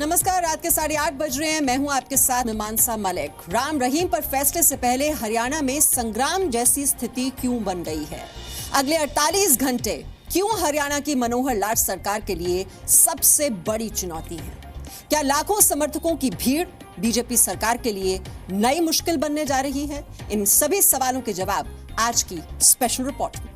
नमस्कार, रात के 8:30 बज रहे हैं। मैं हूं आपके साथ मीमांसा मलिक। राम रहीम पर फैसले से पहले हरियाणा में संग्राम जैसी स्थिति क्यों बन गई है? अगले 48 घंटे क्यों हरियाणा की मनोहर लाल सरकार के लिए सबसे बड़ी चुनौती है? क्या लाखों समर्थकों की भीड़ बीजेपी सरकार के लिए नई मुश्किल बनने जा रही है? इन सभी सवालों के जवाब आज की स्पेशल रिपोर्ट में।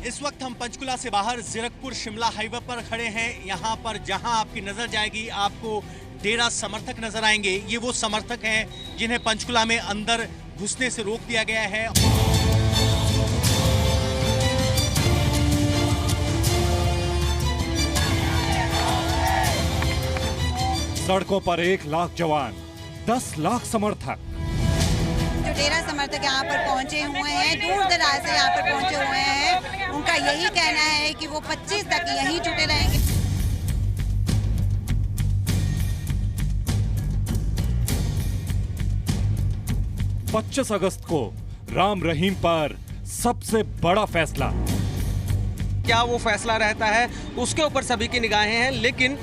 इस वक्त हम पंचकुला से बाहर जीरकपुर शिमला हाईवे पर खड़े हैं। यहाँ पर जहाँ आपकी नजर जाएगी आपको डेरा समर्थक नजर आएंगे। ये वो समर्थक हैं जिन्हें पंचकुला में अंदर घुसने से रोक दिया गया है। सड़कों पर 1 लाख जवान, 10 लाख समर्थक। जो डेरा समर्थक यहाँ पर पहुंचे हुए हैं, दूर दराज से यहाँ पर पहुंचे हुए हैं, उनका यही कहना है कि वो 25 तक यहीं जुटे रहेंगे। पच्चीस अगस्त को राम रहीम पर सबसे बड़ा फैसला। क्या वो फैसला रहता है उसके ऊपर सभी की निगाहें हैं, लेकिन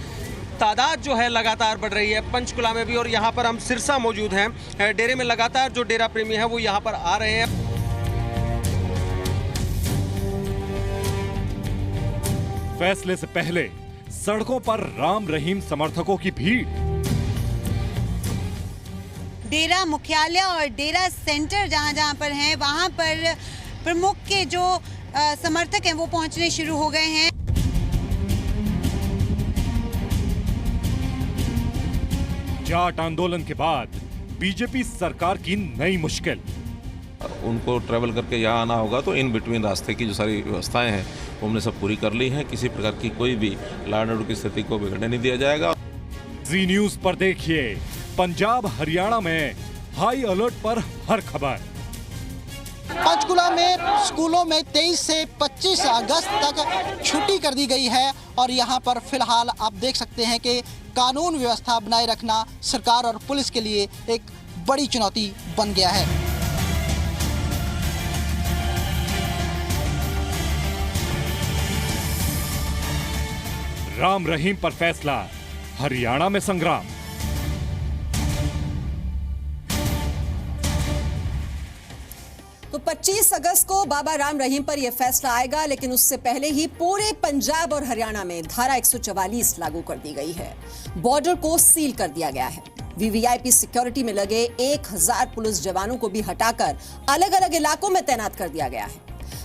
तादाद जो है लगातार बढ़ रही है पंचकुला में भी। और यहाँ पर हम सिरसा मौजूद हैं। डेरे में लगातार जो डेरा प्रेमी है वो यहाँ पर आ रहे हैं। फैसले से पहले सड़कों पर राम रहीम समर्थकों की भीड़। डेरा मुख्यालय और डेरा सेंटर जहाँ पर हैं, वहाँ पर प्रमुख के जो समर्थक हैं वो पहुँचने शुरू हो गए हैं। जाट आंदोलन के बाद बीजेपी सरकार की नई मुश्किल। उनको ट्रैवल करके यहाँ आना होगा तो इन बिटवीन रास्ते की जो सारी व्यवस्थाएं हैं वो हमने सब पूरी कर ली हैं। किसी प्रकार की कोई भी लॉ एंड ऑर्डर की स्थिति को बिगड़ने नहीं दिया जाएगा। जी न्यूज पर देखिए पंजाब हरियाणा में हाई अलर्ट पर हर खबर। पंचकुला में स्कूलों में 23 से 25 अगस्त तक छुट्टी कर दी गई है और यहाँ पर फिलहाल आप देख सकते हैं कि कानून व्यवस्था बनाए रखना सरकार और पुलिस के लिए एक बड़ी चुनौती बन गया है। राम रहीम पर फैसला, हरियाणा में संग्राम। तो 25 अगस्त को बाबा राम रहीम पर यह फैसला आएगा, लेकिन उससे पहले ही पूरे पंजाब और हरियाणा में धारा 144 लागू कर दी गई है। बॉर्डर को सील कर दिया गया है। वीवीआईपी सिक्योरिटी में लगे 1000 पुलिस जवानों को भी हटाकर अलग अलग इलाकों में तैनात कर दिया गया है।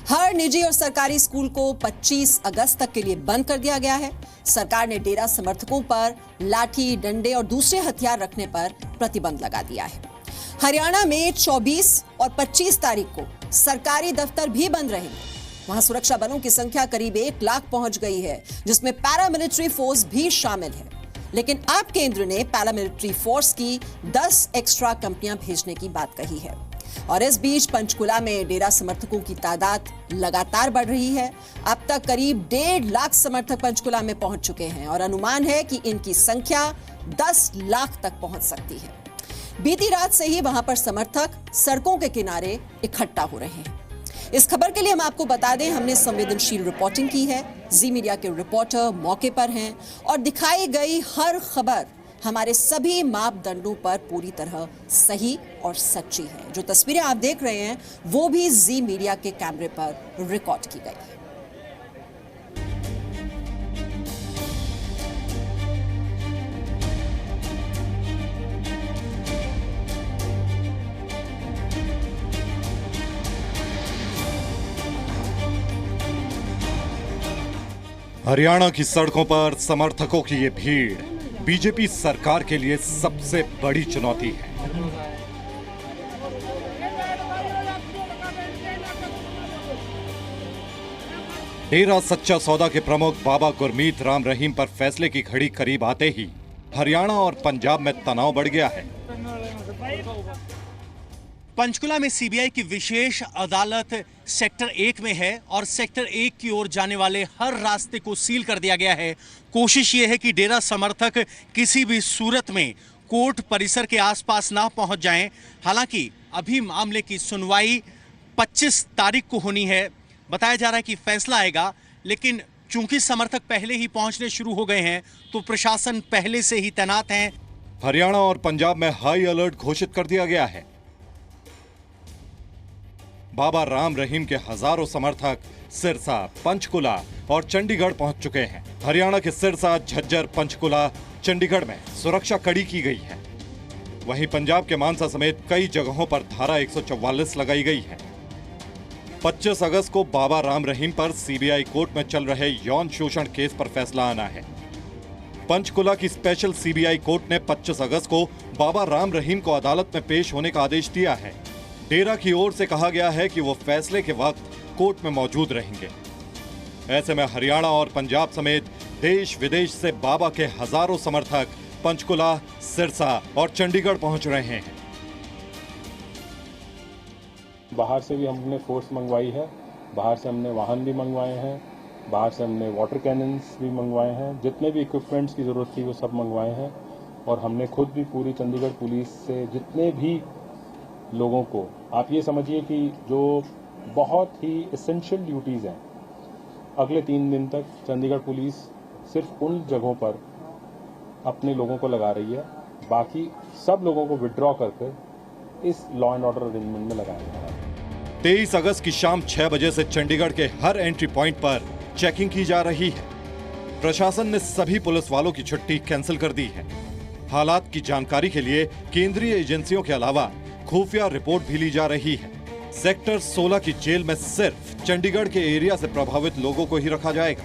हर निजी और सरकारी स्कूल को 25 अगस्त तक के लिए बंद कर दिया गया है। सरकार ने डेरा समर्थकों पर लाठी, डंडे और दूसरे हथियार रखने पर प्रतिबंध लगा दिया है। हरियाणा में 24 और 25 तारीख को सरकारी दफ्तर भी बंद रहेंगे। वहां सुरक्षा बलों की संख्या करीब 1 लाख पहुंच गई है, जिसमें पैरामिलिट्री फोर्स भी शामिल है। लेकिन अब केंद्र ने पैरामिलिट्री फोर्स की 10 एक्स्ट्रा कंपनियां भेजने की बात कही है। और इस बीच पंचकुला में डेरा समर्थकों की तादाद लगातार बढ़ रही है। अब तक करीब 1.5 लाख समर्थक पंचकुला में पहुंच चुके हैं और अनुमान है कि इनकी संख्या 10 लाख तक पहुंच सकती है। बीती रात से ही वहां पर समर्थक सड़कों के किनारे इकट्ठा हो रहे हैं। इस खबर के लिए हम आपको बता दें, हमने संवेदनशील रिपोर्टिंग की है। जी मीडिया के रिपोर्टर मौके पर हैं और दिखाई गई हर खबर हमारे सभी मापदंडों पर पूरी तरह सही और सच्ची है। जो तस्वीरें आप देख रहे हैं वो भी जी मीडिया के कैमरे पर रिकॉर्ड की गई है। हरियाणा की सड़कों पर समर्थकों की ये भीड़। बीजेपी सरकार के लिए सबसे बड़ी चुनौती है। डेरा सच्चा सौदा के प्रमुख बाबा गुरमीत राम रहीम पर फैसले की घड़ी करीब आते ही हरियाणा और पंजाब में तनाव बढ़ गया है। पंचकुला में सीबीआई की विशेष अदालत सेक्टर 1 में है और सेक्टर 1 की ओर जाने वाले हर रास्ते को सील कर दिया गया है। कोशिश ये है कि डेरा समर्थक किसी भी सूरत में कोर्ट परिसर के आसपास ना पहुंच जाएं। हालांकि अभी मामले की सुनवाई 25 तारीख को होनी है। बताया जा रहा है कि फैसला आएगा, लेकिन चूंकि समर्थक पहले ही पहुंचने शुरू हो गए हैं तो प्रशासन पहले से ही तैनात है। हरियाणा और पंजाब में हाई अलर्ट घोषित कर दिया गया है। बाबा राम रहीम के हजारों समर्थक सिरसा, पंचकुला और चंडीगढ़ पहुंच चुके हैं। हरियाणा के सिरसा, झज्जर, पंचकुला, चंडीगढ़ में सुरक्षा कड़ी की गई है। वहीं पंजाब के मानसा समेत कई जगहों पर धारा 144 लगाई गई है। 25 अगस्त को बाबा राम रहीम पर सीबीआई कोर्ट में चल रहे यौन शोषण केस पर फैसला आना है। पंचकुला की स्पेशल सीबीआई कोर्ट ने 25 अगस्त को बाबा राम रहीम को अदालत में पेश होने का आदेश दिया है। डेरा की ओर से कहा गया है कि वो फैसले के वक्त कोर्ट में मौजूद रहेंगे। ऐसे में हरियाणा और पंजाब समेत देश विदेश से बाबा के हजारों समर्थक पंचकुला, सिरसा और चंडीगढ़ पहुंच रहे हैं। बाहर से भी हमने फोर्स मंगवाई है, बाहर से हमने वाहन भी मंगवाए हैं, बाहर से हमने वाटर कैनन्स भी मंगवाए हैं। जितने भी इक्विपमेंट्स की ज़रूरत थी वो सब मंगवाए हैं। और हमने खुद भी पूरी चंडीगढ़ पुलिस से जितने भी लोगों को, आप ये समझिए कि जो बहुत ही एसेंशियल ड्यूटीज़ हैं, अगले 3 दिन तक चंडीगढ़ पुलिस सिर्फ उन जगहों पर अपने लोगों को लगा रही है। बाकी सब लोगों को विड्रॉ करके इस लॉ एंड ऑर्डर अरेंजमेंट में लगाया गया है। 23 अगस्त की शाम 6 बजे से चंडीगढ़ के हर एंट्री पॉइंट पर चेकिंग की जा रही है। प्रशासन ने सभी पुलिस वालों की छुट्टी कैंसिल कर दी है। हालात की जानकारी के लिए केंद्रीय एजेंसियों के अलावा खुफिया रिपोर्ट भी ली जा रही है। सेक्टर 16 की जेल में सिर्फ चंडीगढ़ के एरिया से प्रभावित लोगों को ही रखा जाएगा।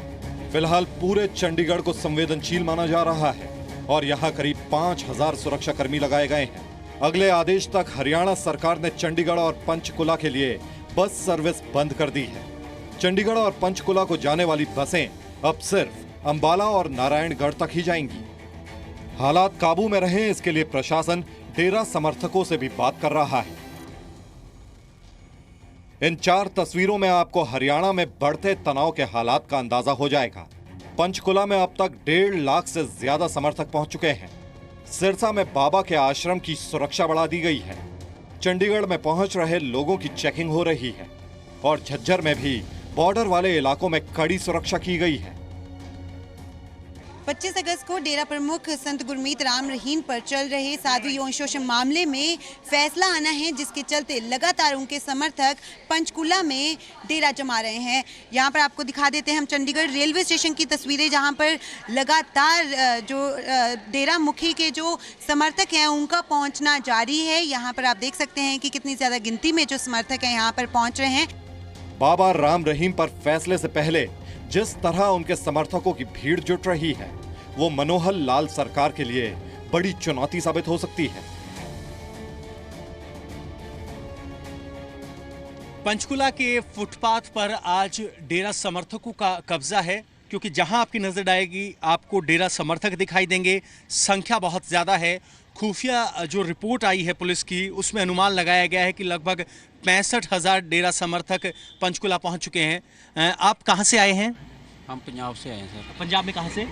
फिलहाल पूरे चंडीगढ़ को संवेदनशील माना जा रहा है और यहाँ करीब 5000 सुरक्षा कर्मी लगाए गए हैं। अगले आदेश तक हरियाणा सरकार ने चंडीगढ़ और पंचकुला के लिए बस सर्विस बंद कर दी है। चंडीगढ़ और पंचकुला को जाने वाली बसें अब सिर्फ अंबाला और नारायणगढ़ तक ही जाएंगी। हालात काबू में रहें, इसके लिए प्रशासन डेरा समर्थकों से भी बात कर रहा है। इन 4 तस्वीरों में आपको हरियाणा में बढ़ते तनाव के हालात का अंदाजा हो जाएगा। पंचकुला में अब तक 1.5 लाख से ज्यादा समर्थक पहुंच चुके हैं। सिरसा में बाबा के आश्रम की सुरक्षा बढ़ा दी गई है। चंडीगढ़ में पहुंच रहे लोगों की चेकिंग हो रही है और झज्जर में भी बॉर्डर वाले इलाकों में कड़ी सुरक्षा की गई है। 25 अगस्त को डेरा प्रमुख संत गुरमीत राम रहीम पर चल रहे साध्वी यौन शोषण मामले में फैसला आना है, जिसके चलते लगातार उनके समर्थक पंचकुला में डेरा जमा रहे हैं। यहाँ पर आपको दिखा देते हैं हम चंडीगढ़ रेलवे स्टेशन की तस्वीरें, जहाँ पर लगातार जो डेरा मुखी के जो समर्थक हैं उनका पहुँचना जारी है। यहाँ पर आप देख सकते हैं कि कितनी ज़्यादा गिनती में जो समर्थक हैं यहाँ पर पहुँच रहे हैं। बाबा राम रहीम पर फैसले से पहले जिस तरह उनके समर्थकों की भीड़ जुट रही है, वो मनोहर लाल सरकार के लिए बड़ी चुनौती साबित हो सकती है। पंचकुला के फुटपाथ पर आज डेरा समर्थकों का कब्जा है, क्योंकि जहां आपकी नजर आएगी आपको डेरा समर्थक दिखाई देंगे। संख्या बहुत ज्यादा है। खुफिया जो रिपोर्ट आई है पुलिस की, उसमें अनुमान लगाया गया है कि लगभग 65,000 डेरा समर्थक पंचकुला पहुंच चुके हैं। आप कहां से आए हैं? हम पंजाब से आए हैं सर। पंजाब में कहां से?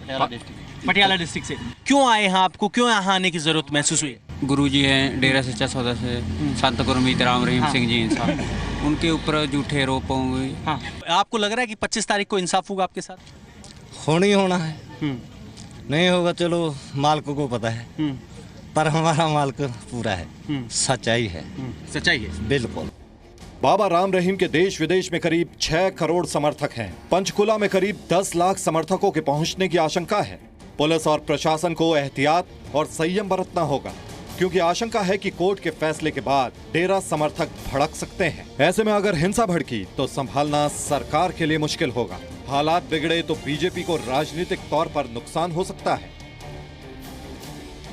डिस्ट्रिक्ट। पटियाला डिस्ट्रिक्ट से। क्यों आए हैं? आपको क्यों यहाँ आने की जरूरत महसूस हुई? गुरुजी हैं डेरा सच्चा सौदा से, संत गुरमीत राम रहीम सिंह जी इंसाफ, उनके ऊपर झूठे आरोप होंगे। हाँ। आपको लग रहा है कि 25 तारीख को इंसाफ होगा आपके साथ? होना ही होना है। नहीं होगा चलो मालिक को पता है, पर हमारा मालिक पूरा है। सच्चाई है। सच्चाई है बिल्कुल। बाबा राम रहीम के देश विदेश में करीब 6 करोड़ समर्थक हैं। पंचकुला में करीब 10 लाख समर्थकों के पहुंचने की आशंका है। पुलिस और प्रशासन को एहतियात और संयम बरतना होगा, क्योंकि आशंका है कि कोर्ट के फैसले के बाद डेरा समर्थक भड़क सकते हैं। ऐसे में अगर हिंसा भड़की तो संभालना सरकार के लिए मुश्किल होगा। हालात बिगड़े तो बीजेपी को राजनीतिक तौर पर नुकसान हो सकता है।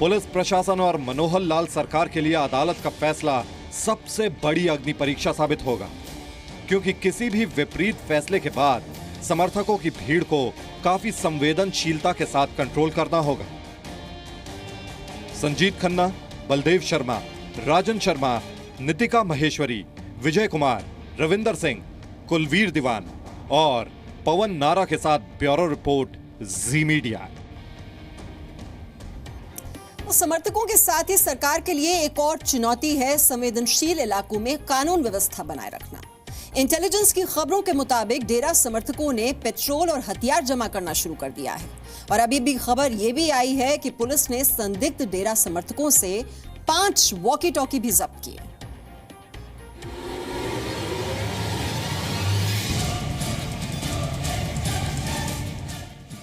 पुलिस प्रशासन और मनोहर लाल सरकार के लिए अदालत का फैसला सबसे बड़ी अग्नि परीक्षा साबित होगा, क्योंकि किसी भी विपरीत फैसले के बाद समर्थकों की भीड़ को काफी संवेदनशीलता के साथ कंट्रोल करना होगा। संजीत खन्ना, बलदेव शर्मा, राजन शर्मा, नितिका महेश्वरी, विजय कुमार, रविंदर सिंह, कुलवीर दीवान और पवन नारा के साथ ब्यूरो रिपोर्ट, जी मीडिया। समर्थकों के साथ ही सरकार के लिए एक और चुनौती है संवेदनशील इलाकों में कानून व्यवस्था बनाए रखना। इंटेलिजेंस की खबरों के मुताबिक डेरा समर्थकों ने पेट्रोल और हथियार जमा करना शुरू कर दिया है और अभी भी खबर यह भी आई है कि पुलिस ने संदिग्ध डेरा समर्थकों से 5 वॉकी टॉकी भी जब्त किए।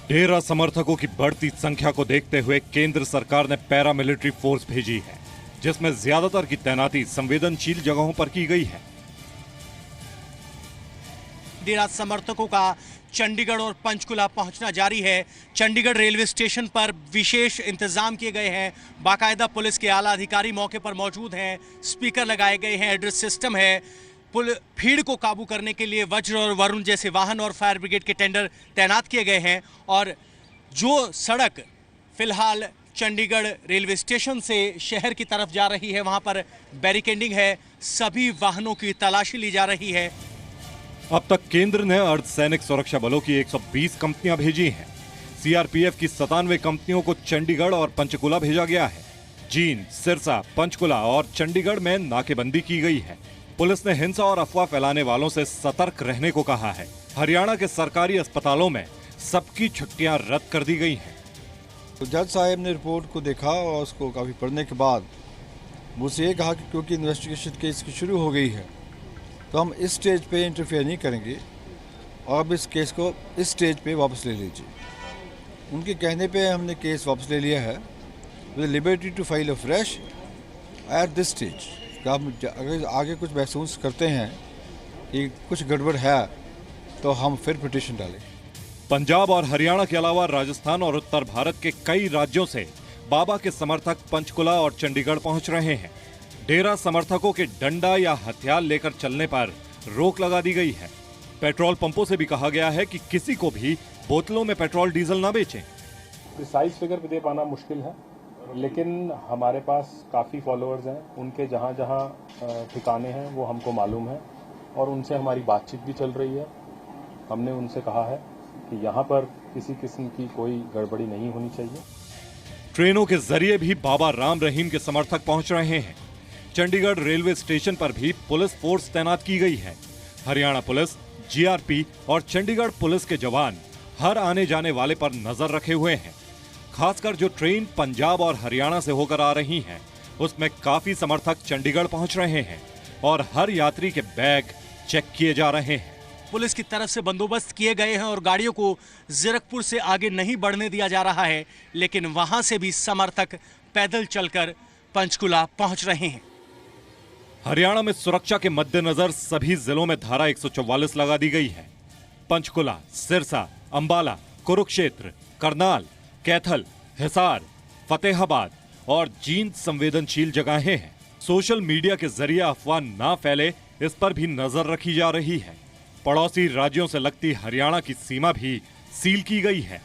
डेरा समर्थकों की बढ़ती संख्या को देखते हुए केंद्र सरकार ने पैरामिलिट्री फोर्स भेजी है, जिसमें ज्यादातर की तैनाती संवेदनशील जगहों पर की गई है। डेरा समर्थकों का चंडीगढ़ और पंचकुला पहुंचना जारी है। चंडीगढ़ रेलवे स्टेशन पर विशेष इंतजाम किए गए हैं। बाकायदा पुलिस के आला अधिकारी मौके पर मौजूद हैं। स्पीकर लगाए गए हैं, एड्रेस सिस्टम है। भीड़ को काबू करने के लिए वज्र और वरुण जैसे वाहन और फायर ब्रिगेड के टेंडर तैनात किए गए हैं। और जो सड़क फिलहाल चंडीगढ़ रेलवे स्टेशन से शहर की तरफ जा रही है, वहां पर बैरिकेडिंग है। सभी वाहनों की तलाशी ली जा रही है। अब तक केंद्र ने अर्धसैनिक सुरक्षा बलों की 120 कंपनियां भेजी हैं। सीआरपीएफ की 97 कंपनियों को चंडीगढ़ और पंचकुला भेजा गया है। जींद, सिरसा, पंचकुला और चंडीगढ़ में नाकेबंदी की गई है। पुलिस ने हिंसा और अफवाह फैलाने वालों से सतर्क रहने को कहा है। हरियाणा के सरकारी अस्पतालों में सबकी छुट्टियां रद्द कर दी गई हैं। तो जज साहब ने रिपोर्ट को देखा और उसको काफ़ी पढ़ने के बाद मुझसे ये कहा कि क्योंकि इन्वेस्टिगेशन केस की शुरू हो गई है तो हम इस स्टेज पे इंटरफेयर नहीं करेंगे और अब इस केस को इस स्टेज पे वापस ले लीजिए। उनके कहने पे हमने केस वापस ले लिया है with liberty to file a fresh at this stage. आप अगर आगे कुछ महसूस करते हैं कि कुछ गड़बड़ है तो हम फिर पिटीशन डालें। पंजाब और हरियाणा के अलावा राजस्थान और उत्तर भारत के कई राज्यों से बाबा के समर्थक पंचकुला और चंडीगढ़ पहुंच रहे हैं। डेरा समर्थकों के डंडा या हथियार लेकर चलने पर रोक लगा दी गई है। पेट्रोल पंपों से भी कहा गया है कि किसी को भी बोतलों में पेट्रोल डीजल न बेचें। प्रिसाइज फिगर दे पाना मुश्किल है, लेकिन हमारे पास काफ़ी फॉलोअर्स हैं। उनके जहाँ जहाँ ठिकाने हैं वो हमको मालूम है और उनसे हमारी बातचीत भी चल रही है। हमने उनसे कहा है कि यहाँ पर किसी किस्म की कोई गड़बड़ी नहीं होनी चाहिए। ट्रेनों के जरिए भी बाबा राम रहीम के समर्थक पहुंच रहे हैं। चंडीगढ़ रेलवे स्टेशन पर भी पुलिस फोर्स तैनात की गई है। हरियाणा पुलिस, जीआरपी और चंडीगढ़ पुलिस के जवान हर आने जाने वाले पर नजर रखे हुए हैं। खासकर जो ट्रेन पंजाब और हरियाणा से होकर आ रही हैं, उसमें काफी समर्थक चंडीगढ़ पहुंच रहे हैं और हर यात्री के बैग चेक किए जा रहे हैं। पुलिस की तरफ से बंदोबस्त किए गए हैं और गाड़ियों को जीरकपुर से आगे नहीं बढ़ने दिया जा रहा है, लेकिन वहां से भी समर्थक पैदल चलकर पंचकुला पहुंच रहे हैं। हरियाणा में सुरक्षा के मद्देनजर सभी जिलों में धारा 144 लगा दी गई है। पंचकुला, सिरसा, अंबाला, कुरुक्षेत्र, करनाल, कैथल, हिसार, फतेहाबाद और जींद संवेदनशील जगहें हैं। सोशल मीडिया के जरिए अफवाह ना फैले, इस पर भी नजर रखी जा रही है। पड़ोसी राज्यों से लगती हरियाणा की सीमा भी सील की गई है।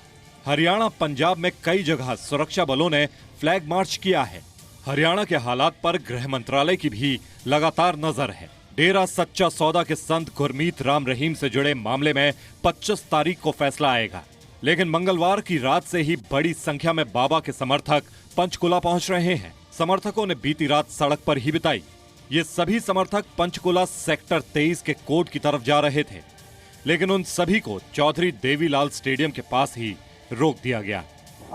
हरियाणा, पंजाब में कई जगह सुरक्षा बलों ने फ्लैग मार्च किया है। हरियाणा के हालात पर गृह मंत्रालय की भी लगातार नजर है। डेरा सच्चा सौदा के संत गुरमीत राम रहीम से जुड़े मामले में 25 तारीख को फैसला आएगा, लेकिन मंगलवार की रात से ही बड़ी संख्या में बाबा के समर्थक पंचकुला पहुंच रहे हैं। समर्थकों ने बीती रात सड़क पर ही बिताई। ये सभी समर्थक पंचकुला सेक्टर 23 के कोर्ट की तरफ जा रहे थे, लेकिन उन सभी को चौधरी देवीलाल स्टेडियम के पास ही रोक दिया गया।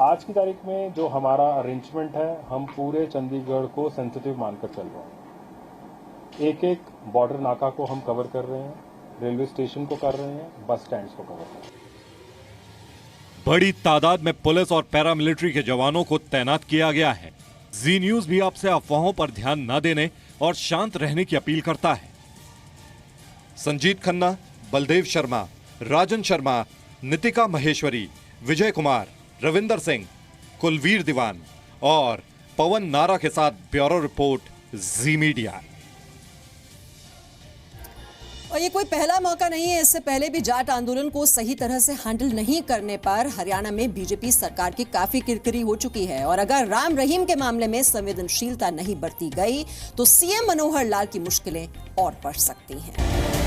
आज की तारीख में जो हमारा अरेंजमेंट है, हम पूरे चंडीगढ़ को सेंसिटिव मानकर चल रहे हैं। एक एक बॉर्डर नाका को हम कवर कर रहे हैं, रेलवे स्टेशन को कर रहे हैं, बस स्टैंड को कवर कर रहे हैं। बड़ी तादाद में पुलिस और पैरामिलिट्री के जवानों को तैनात किया गया है। जी न्यूज भी आपसे अफवाहों पर ध्यान न देने और शांत रहने की अपील करता है। संजीत खन्ना, बलदेव शर्मा, राजन शर्मा, नितिका महेश्वरी, विजय कुमार, रविंदर सिंह, कुलवीर दीवान और पवन नारा के साथ ब्यूरो रिपोर्ट, जी मीडिया। और ये कोई पहला मौका नहीं है। इससे पहले भी जाट आंदोलन को सही तरह से हैंडल नहीं करने पर हरियाणा में बीजेपी सरकार की काफी किरकिरी हो चुकी है। और अगर राम रहीम के मामले में संवेदनशीलता नहीं बरती गई तो सीएम मनोहर लाल की मुश्किलें और बढ़ सकती हैं।